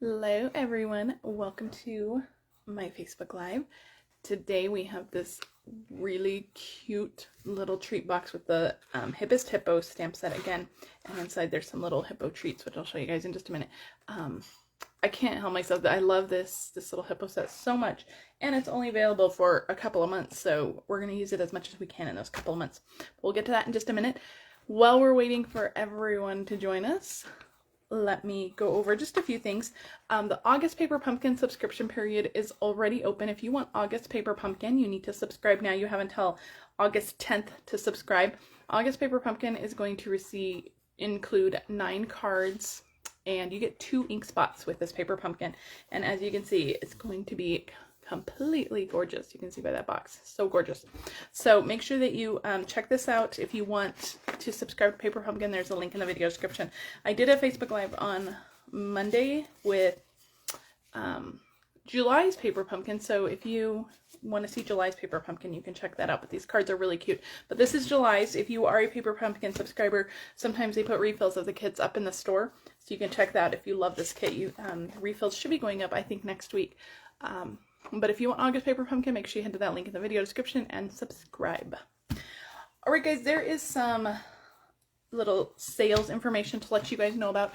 Hello everyone, welcome to my Facebook Live. Today we have this really cute little treat box with the Hippest Hippos stamp set again, and inside there's some little hippo treats, which I'll show you guys in just a minute. I can't help myself, I love this little hippo set so much, and it's only available for a couple of months, so we're going to use it as much as we can in those couple of months. We'll get to that in just a minute. While we're waiting for everyone to join us, let me go over just a few things. The August Paper Pumpkin subscription period is already open. If you want August Paper Pumpkin, you need to subscribe now. You have until August 10th to subscribe. August Paper Pumpkin is going to include 9 cards, and you get 2 ink spots with this Paper Pumpkin. And as you can see, it's going to be completely gorgeous. You can see by that box, so gorgeous. So make sure that you check this out. If you want to subscribe to Paper Pumpkin, there's a link in the video description. I did a Facebook Live on Monday with July's Paper Pumpkin, so if you want to see July's Paper Pumpkin, you can check that out. But these cards are really cute. But this is July's. If you are a Paper Pumpkin subscriber, sometimes they put refills of the kits up in the store, so you can check that out if you love this kit. Refills should be going up, I think, next week. But if you want August Paper Pumpkin, make sure you head to that link in the video description and subscribe. Alright guys, there is some little sales information to let you guys know about.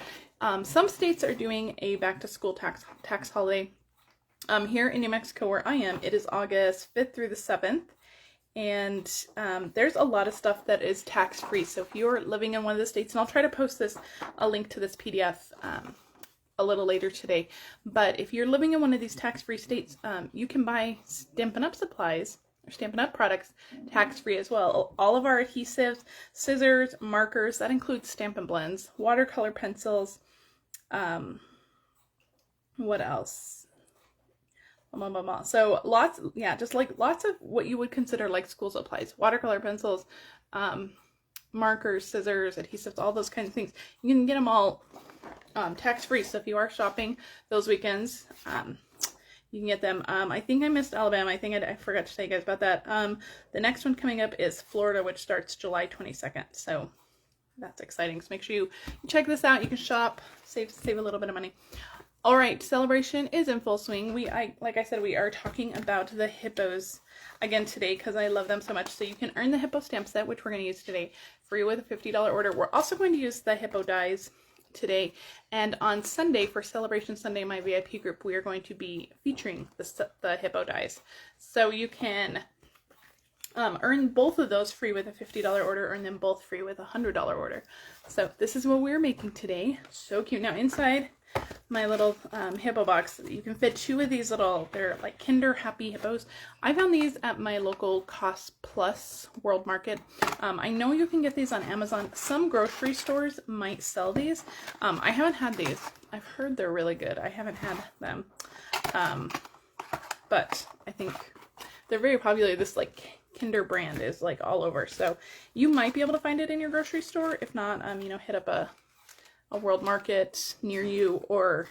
Some states are doing a back to school tax holiday. Here in New Mexico where I am, it is August 5th through the 7th. And there's a lot of stuff that is tax free. So if you're living in one of the states, and I'll try to post a link to this PDF a little later today, but if you're living in one of these tax-free states, you can buy Stampin' Up supplies or Stampin' Up products tax-free as well. All of our adhesives, scissors, markers, that includes Stampin' Blends, watercolor pencils, what else? So lots, yeah, just like lots of what you would consider like school supplies, watercolor pencils, markers, scissors, adhesives, all those kinds of things. You can get them all tax-free. So if you are shopping those weekends, you can get them. I think I missed Alabama. I think I forgot to tell you guys about that. The next one coming up is Florida, which starts July 22nd. So that's exciting. So make sure you check this out. You can shop, save a little bit of money. All right, celebration is in full swing. Like I said, we are talking about the hippos again today because I love them so much. So you can earn the hippo stamp set, which we're going to use today, free with a $50 order. We're also going to use the Hippo Dies today, and on Sunday, for Celebration Sunday, my VIP group, we are going to be featuring the Hippo Dies. So you can earn both of those free with a $50 order, earn them both free with a $100 order. So this is what we're making today. So cute. Now inside my little hippo box, you can fit 2 of these they're like Kinder Happy Hippos. I found these at my local Cost Plus World Market. I know you can get these on Amazon. Some grocery stores might sell these. I haven't had these. I've heard they're really good. I haven't had them. But I think they're very popular. This like Kinder brand is like all over. So you might be able to find it in your grocery store. If not, hit up a World Market near you, or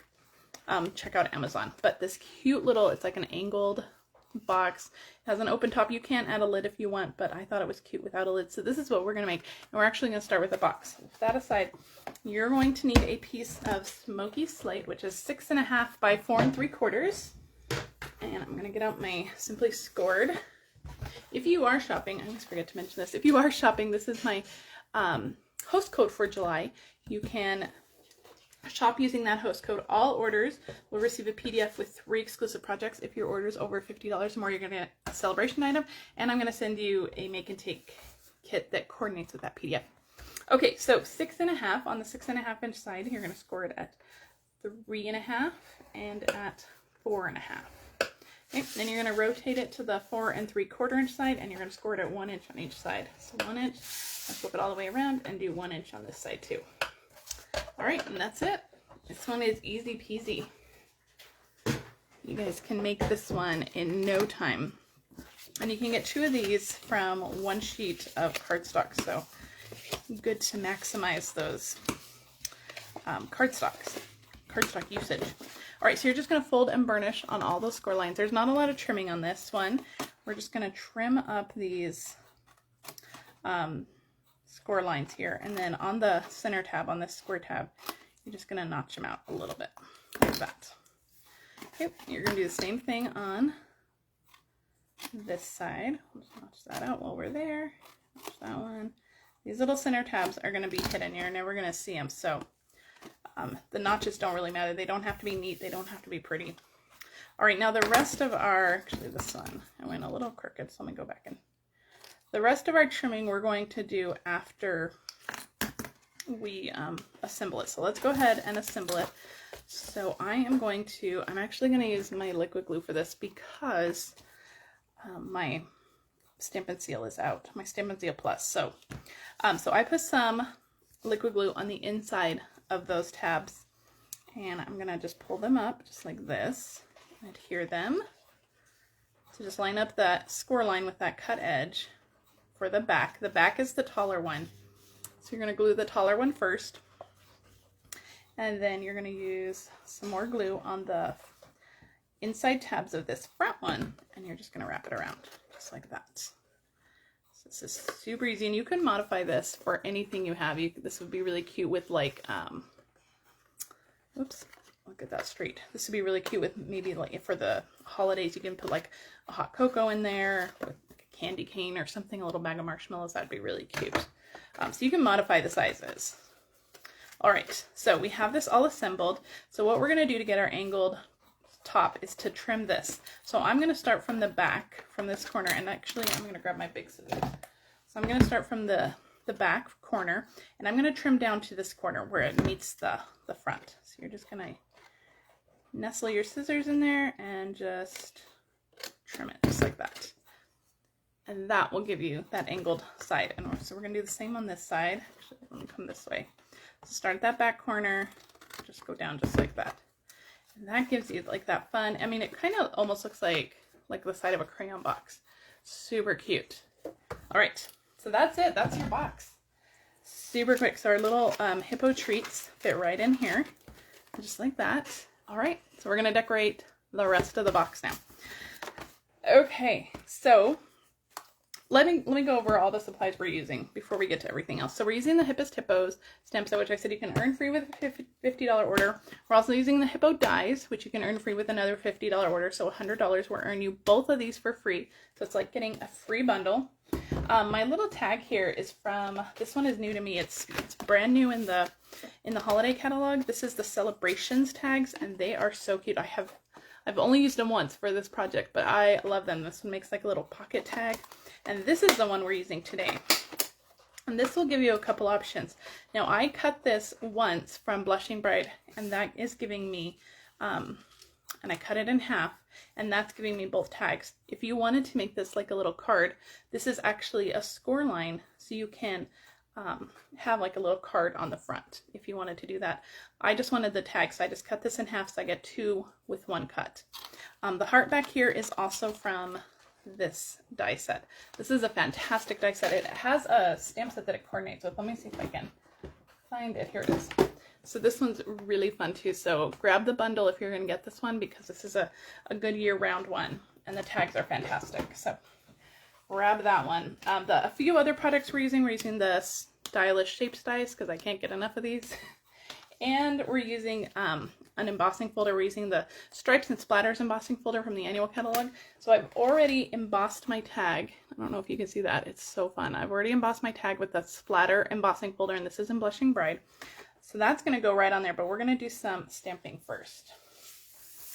check out Amazon. But this cute little, it's like an angled box. It has an open top. You can add a lid if you want, but I thought it was cute without a lid. So this is what we're going to make. And we're actually going to start with a box. With that aside, you're going to need a piece of Smoky Slate, which is 6.5 by 4 3/4. And I'm going to get out my Simply Scored. If you are shopping, I always forget to mention this. If you are shopping, this is my host code for July. You can shop using that host code. All orders will receive a PDF with 3 exclusive projects. If your order is over $50 or more, you're going to get a celebration item, and I'm going to send you a make and take kit that coordinates with that PDF. Okay, so 6.5 on the 6.5 inch side. You're going to score it at 3.5 and at 4.5. Okay, then you're going to rotate it to the 4 3/4 inch side, and you're going to score it at 1 inch on each side. So 1 inch, and flip it all the way around and do 1 inch on this side too. All right, and that's it. This one is easy peasy. You guys can make this one in no time. And you can get 2 of these from 1 sheet of cardstock, so good to maximize those cardstock usage. All right, so you're just going to fold and burnish on all those score lines. There's not a lot of trimming on this one. We're just going to trim up these score lines here, and then on the center tab, on this square tab, You're just going to notch them out a little bit like that. Okay, you're going to do the same thing on this side. Let's notch that out while we're there. Notch that one. These little center tabs are going to be hidden. You're never going to see them. So the notches don't really matter. They don't have to be neat. They don't have to be pretty. All right, now the rest of our, actually this one, I went a little crooked, so let me go back in. The rest of our trimming we're going to do after we assemble it. So let's go ahead and assemble it. So I'm actually going to use my liquid glue for this because my Stampin' Seal is out, my Stampin' Seal Plus. So I put some liquid glue on the inside of those tabs, and I'm gonna just pull them up just like this, adhere them. So just line up that score line with that cut edge for the back. The back is the taller one. So you're gonna glue the taller one first, and then you're gonna use some more glue on the inside tabs of this front one, and you're just gonna wrap it around just like that. So this is super easy, and you can modify this for anything you have. This would be really cute with like, oops, look at that straight. This would be really cute with maybe like for the holidays, you can put like a hot cocoa in there with like a candy cane or something, a little bag of marshmallows. That'd be really cute. So you can modify the sizes. All right, so we have this all assembled. So what we're gonna do to get our angled top is to trim this. So I'm going to start from the back, from this corner, and actually I'm going to grab my big scissors. So I'm going to start from the back corner, and I'm going to trim down to this corner where it meets the front. So you're just going to nestle your scissors in there and just trim it just like that. And that will give you that angled side. And so we're going to do the same on this side. Actually, let me come this way. So start at that back corner, just go down just like that. And that gives you like that fun, I mean, it kind of almost looks like the side of a crayon box. Super cute. All right, so that's it. That's your box. Super quick. So our little hippo treats fit right in here, just like that. All right, so we're gonna decorate the rest of the box now. Okay, so let me go over all the supplies we're using before we get to everything else. So we're using the Hippest Hippos stamp set, which I said you can earn free with a $50 order. We're also using the Hippo Dies, which you can earn free with another $50 order. So $100 will earn you both of these for free. So it's like getting a free bundle. My little tag here is from, this one is new to me. It's brand new in the holiday catalog. This is the Celebrations tags, and they are so cute. I've only used them once for this project, but I love them. This one makes like a little pocket tag. And this is the one we're using today. And this will give you a couple options. Now I cut this once from Blushing Bride, and that is giving me, and I cut it in half, and that's giving me both tags. If you wanted to make this like a little card, this is actually a score line, so you can have like a little card on the front if you wanted to do that. I just wanted the tag, so I just cut this in half so I get two with one cut. The heart back here is also from this die set. This is a fantastic die set. It has a stamp set that it coordinates with. Let me see if I can find it. Here it is. So this one's really fun too. So grab the bundle if you're going to get this one, because this is a good year-round one, and the tags are fantastic. So grab that one. A few other products we're using the Stylish Shapes dies because I can't get enough of these. And we're using an embossing folder. We're using the Stripes and Splatters embossing folder from the annual catalog. So I've already embossed my tag. I don't know if you can see that. It's so fun. I've already embossed my tag with the Splatter embossing folder, and this is in Blushing Bride. So that's going to go right on there, but we're going to do some stamping first.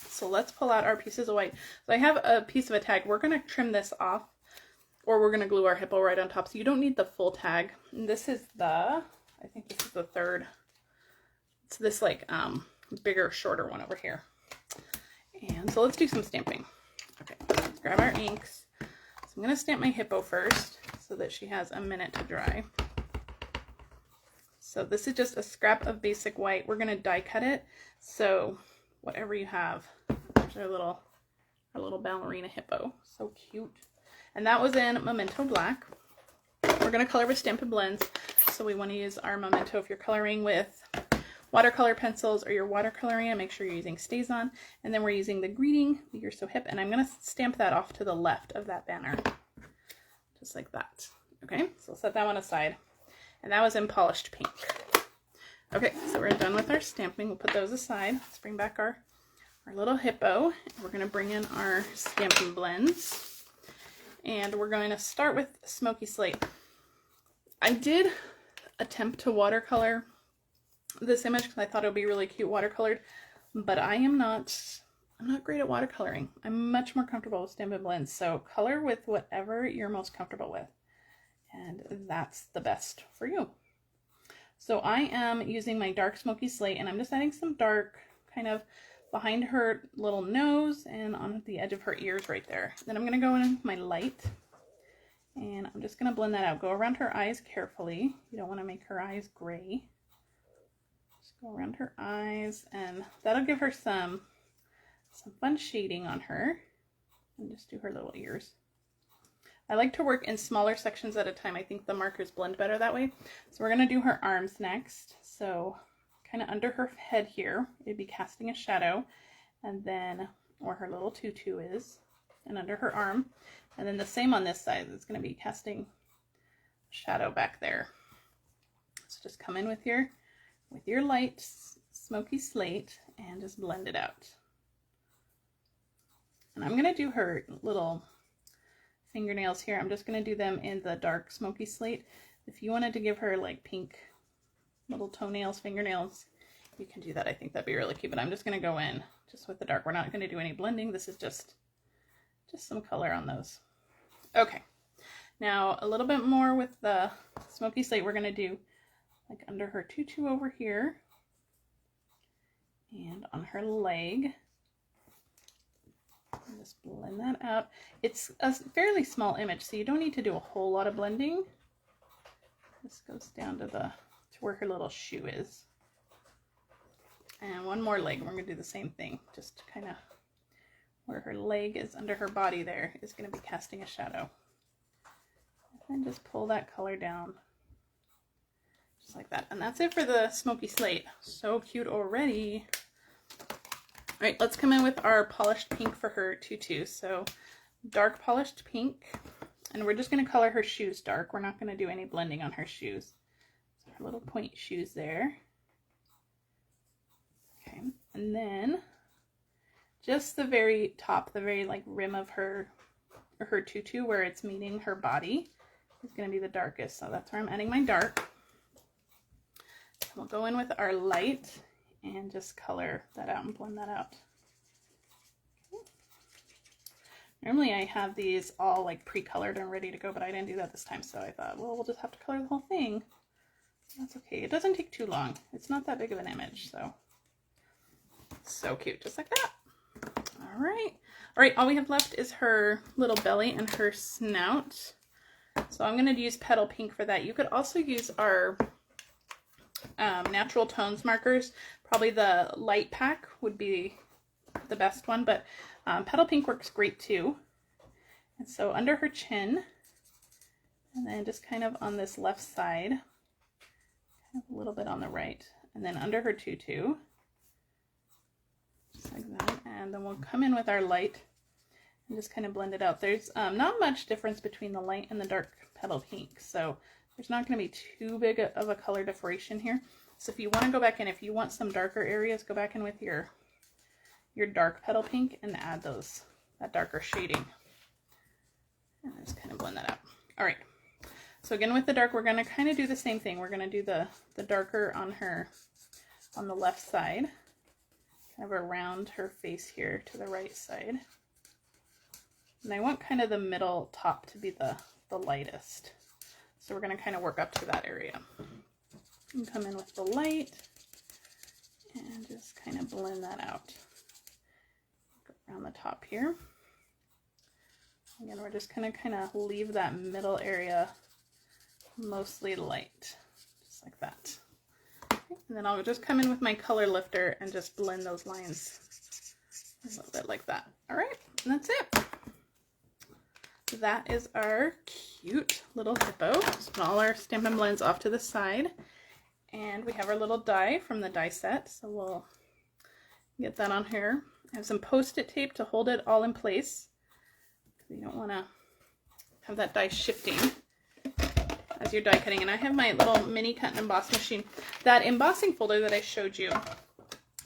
So let's pull out our pieces of white. So I have a piece of a tag. We're going to trim this off, or we're going to glue our hippo right on top. So you don't need the full tag. And this is I think this is the third. It's this like bigger, shorter one over here. And so let's do some stamping. Okay, let's grab our inks. So I'm going to stamp my hippo first so that she has a minute to dry. So this is just a scrap of basic white. We're going to die cut it. So whatever you have. There's our little ballerina hippo. So cute. And that was in Memento Black. We're going to color with Stampin' Blends. So we want to use our Memento. If you're coloring with watercolor pencils or you're watercoloring, and make sure you're using StazOn. And then we're using the greeting, You're So Hip, and I'm going to stamp that off to the left of that banner. Just like that. Okay, so we'll set that one aside. And that was in Polished Pink. Okay, so we're done with our stamping. We'll put those aside. Let's bring back our little hippo. We're going to bring in our Stampin' Blends. And we're going to start with Smoky Slate. I did attempt to watercolor this image because I thought it would be really cute watercolored, but I'm not great at watercoloring. I'm much more comfortable with Stampin' Blends. So color with whatever you're most comfortable with. And that's the best for you. So I am using my dark Smoky Slate, and I'm just adding some dark kind of behind her little nose and on the edge of her ears right there. Then I'm going to go in with my light, and I'm just going to blend that out. Go around her eyes carefully. You don't want to make her eyes gray. Just go around her eyes, and that'll give her some fun shading on her. And just do her little ears. I like to work in smaller sections at a time. I think the markers blend better that way. So we're going to do her arms next. So kind of under her head here, it'd be casting a shadow, and then where her little tutu is, and under her arm. And then the same on this side, it's going to be casting a shadow back there. So just come in with your light Smoky Slate and just blend it out. And I'm going to do her little fingernails here. I'm just going to do them in the dark Smoky Slate. If you wanted to give her like pink little toenails, fingernails, you can do that. I think that'd be really cute, but I'm just going to go in just with the dark. We're not going to do any blending. This is just some color on those. Okay, now a little bit more with the Smoky Slate. We're going to do like under her tutu over here and on her leg. And just blend that out. It's a fairly small image, so you don't need to do a whole lot of blending. This goes down to where her little shoe is. And one more leg, and we're going to do the same thing. Just kind of where her leg is under her body there is going to be casting a shadow. And just pull that color down. Just like that. And that's it for the Smoky Slate. So cute already. All right, let's come in with our polished pink for her tutu. So dark polished pink, and we're just going to color her shoes dark. We're not going to do any blending on her shoes. So her little point shoes there. Okay, and then just the very top, the very like rim of her tutu where it's meeting her body is going to be the darkest. So that's where I'm adding my dark. And we'll go in with our light and just color that out and blend that out. Okay. Normally I have these all like pre-colored and ready to go, but I didn't do that this time, so I thought, well, we'll just have to color the whole thing. That's okay. It doesn't take too long. It's not that big of an image, so cute, just like that. All right, all we have left is her little belly and her snout. So I'm going to use Petal Pink for that. You could also use our natural tones markers. Probably the light pack would be the best one, but Petal Pink works great too. And so under her chin, and then just kind of on this left side, kind of a little bit on the right, and then under her tutu, just like that. And then we'll come in with our light and just kind of blend it out. There's not much difference between the light and the dark Petal Pink, so there's not going to be too big of a color differentiation here. So if you want to go back in, if you want some darker areas, go back in with your dark Petal Pink and add that darker shading. And just kind of blend that out. All right. So again, with the dark, we're going to kind of do the same thing. We're going to do the darker on the left side, kind of around her face here to the right side. And I want kind of the middle top to be the lightest. So we're going to kind of work up to that area. And come in with the light and just kind of blend that out. Go around the top here. Again, we're just going to kind of leave that middle area mostly light, just like that. Okay. And then I'll just come in with my color lifter and just blend those lines a little bit like that. All right, and that's it. That is our cute little hippo. Just put all our Stampin' Blends off to the side. And we have our little die from the die set. So we'll get that on here. I have some Post-it tape to hold it all in place. You don't want to have that die shifting as you're die cutting. And I have my little mini cut and emboss machine. That embossing folder that I showed you,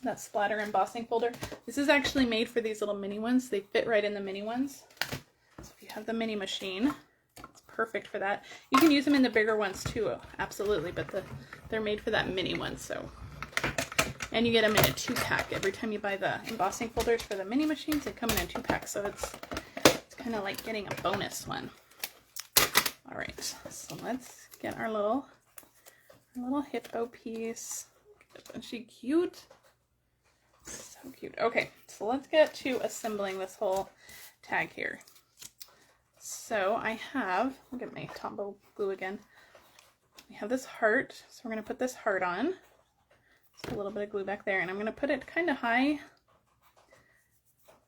that splatter embossing folder, this is actually made for these little mini ones. They fit right in the mini ones. So if you have the mini machine, it's perfect for that. You can use them in the bigger ones too, absolutely, but they're made for that mini one. So, and you get them in a 2-pack. Every time you buy the embossing folders for the mini machines, they come in a 2-pack, so it's kind of like getting a bonus one. All right, so let's get our little hippo piece. Isn't she cute? So cute. Okay, so let's get to assembling this whole tag here. So I have, look at my Tombow glue again. We have this heart, so we're going to put this heart on. Just a little bit of glue back there, and I'm going to put it kind of high,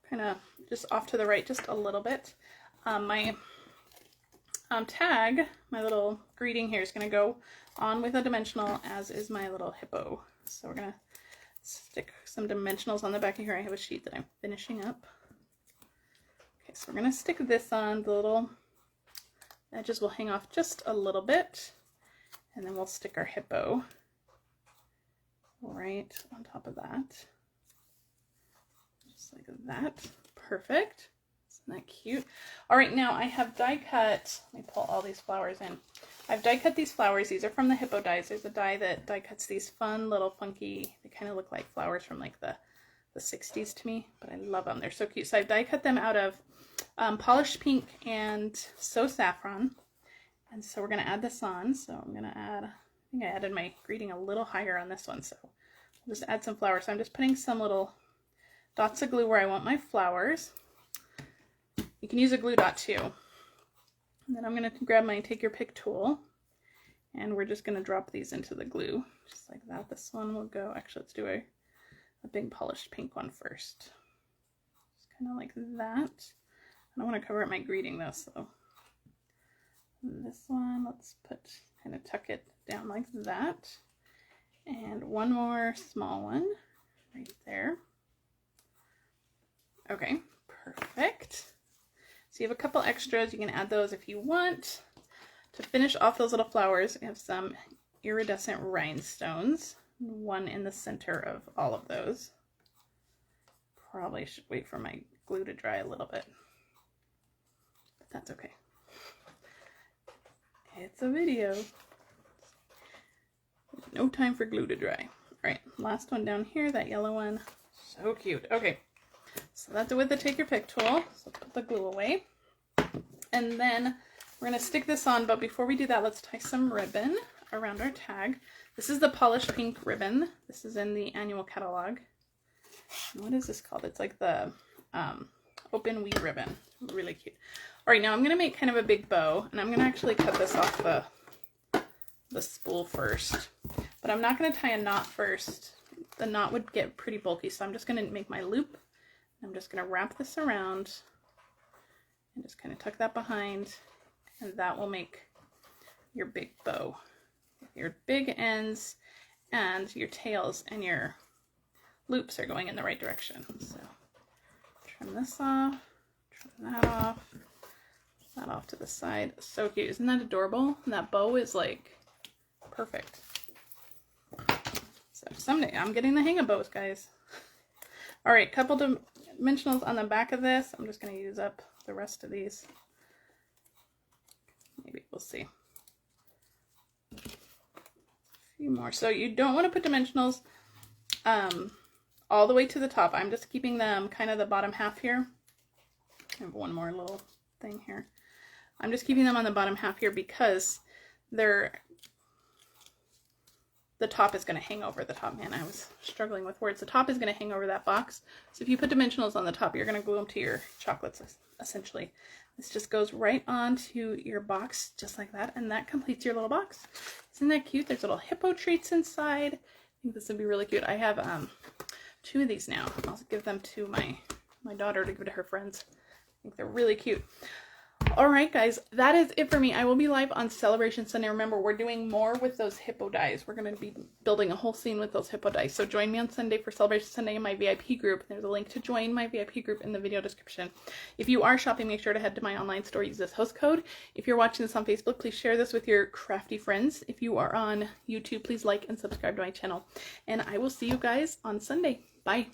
kind of just off to the right just a little bit. My tag, my little greeting here, is going to go on with a dimensional, as is my little hippo. So we're going to stick some dimensionals on the back of here. I have a sheet that I'm finishing up. Okay, so we're going to stick this on. The little edges will hang off just a little bit, and then we'll stick our hippo right on top of that. Just like that. Perfect. Isn't that cute? All right, now I have die cut. Let me pull all these flowers in. I've die cut these flowers. These are from the Hippo Dies. There's a die that die cuts these fun little funky, they kind of look like flowers from like the 60s to me, but I love them. They're so cute. So I've die cut them out of polished pink and So Saffron. And so we're going to add this on. So I'm going to add, I think I added my greeting a little higher on this one. So I'll just add some flowers. So I'm just putting some little dots of glue where I want my flowers. You can use a glue dot too. And then I'm going to grab my Take Your Pick tool, and we're just going to drop these into the glue, just like that. This one will go, actually let's do a big polished pink one first. Just kind of like that. I don't want to cover up my greeting though, so this one, let's kind of tuck it down like that. And one more small one right there. Okay, perfect. So you have a couple extras. You can add those if you want. To finish off those little flowers, we have some iridescent rhinestones. One in the center of all of those. Probably should wait for my glue to dry a little bit, but that's okay. It's a video. No time for glue to dry. All right, last one down here, that yellow one. So cute. Okay. So that's it with the Take Your Pick tool. So put the glue away. And then we're going to stick this on, but before we do that, let's tie some ribbon around our tag. This is the polished pink ribbon. This is in the annual catalog. What is this called? It's like the open weed ribbon. Really cute. All right, now I'm going to make kind of a big bow, and I'm going to actually cut this off the spool first. But I'm not going to tie a knot first. The knot would get pretty bulky, so I'm just going to make my loop. I'm just going to wrap this around and just kind of tuck that behind, and that will make your big bow. Your big ends and your tails and your loops are going in the right direction. So trim this off, trim that off to the side. So cute. Isn't that adorable? And that bow is like perfect. So someday I'm getting the hang of bows, guys. All right, couple dimensionals on the back of this. I'm just going to use up the rest of these. Maybe we'll see. A few more. So you don't want to put dimensionals all the way to the top. I'm just keeping them kind of the bottom half here. I have one more little thing here. I'm just keeping them on the bottom half here because the top is going to hang over the top. Man, I was struggling with words. The top is going to hang over that box. So if you put dimensionals on the top, you're going to glue them to your chocolates, essentially. This just goes right onto your box, just like that, and that completes your little box. Isn't that cute? There's little hippo treats inside. I think this would be really cute. I have 2 of these now. I'll give them to my daughter to give to her friends. I think they're really cute. All right, guys, that is it for me. I will be live on Celebration Sunday. Remember, we're doing more with those Hippo Dies. We're going to be building a whole scene with those Hippo Dies. So join me on Sunday for Celebration Sunday in my VIP group. There's a link to join my VIP group in the video description. If you are shopping, make sure to head to my online store. Use this host code. If you're watching this on Facebook, please share this with your crafty friends. If you are on YouTube, please like and subscribe to my channel. And I will see you guys on Sunday. Bye.